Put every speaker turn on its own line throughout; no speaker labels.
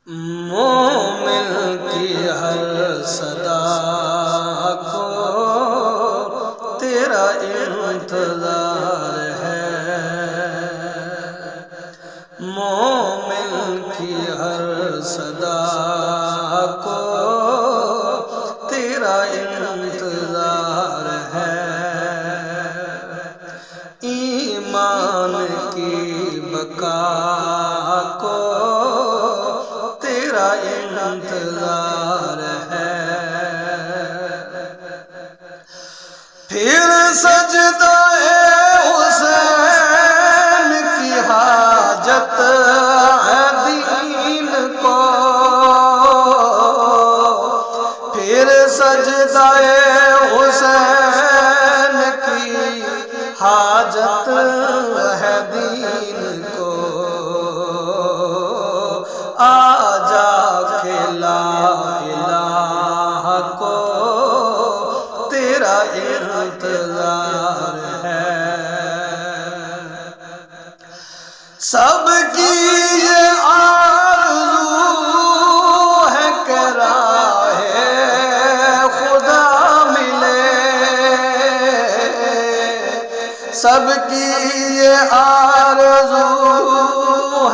مومن کی ہر صدا کو تیرا انتظار ہے، مومن کی ہر صدا کو تیرا انتظار ہے، ایمان کی بقا کو تیرا انتظار ہے، پھر سجدہ حسین کی حاجت ہے دین کو، پھر سجدہ حسین کی حاجت ہے دین کو، آجا لا الہ کو تیرا انتظار ہے، سب کی یہ آرزو ہے کہ راہ خدا ملے، سب کی یہ آرزو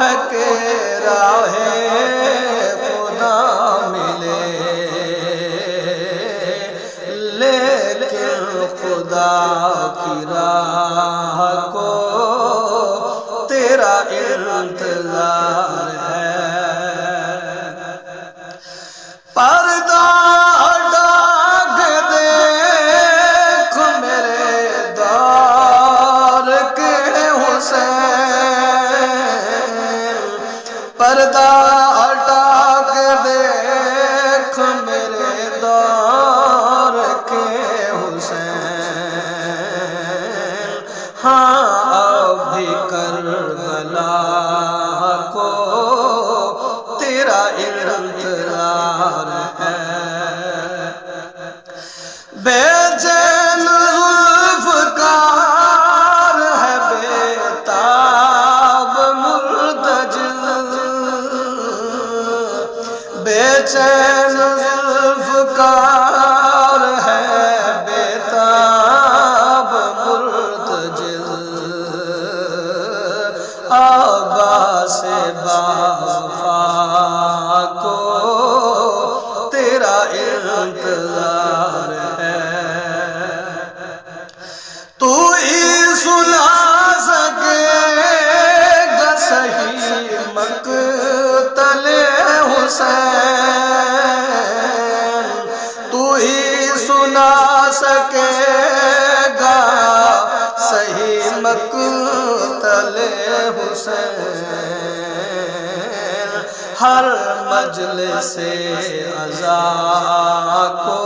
ہے کہ راہ خدا ملے، لیکن خدا کی راہ کو تیرا انتظار ہے، پردہ ڈھاک دیکھ میرے دور کے حسین، پردہ ڈھاک دیکھ میرے دور کے حسین، ہاں ابھی کربلا کو تیرا انتظار ہے، بے چین ذوالفقار ہے بےتاب مرتجل، بے چین ذوالفقار ہے بےتاب مرتجل، عباس باوفا کو تیرا انتظار ہے، تو ہی سنا سکے گا صحیح مقتل حسین، تو ہی سنا سکے گا صحیح مقتل حسین، ہر مجلس عزا کو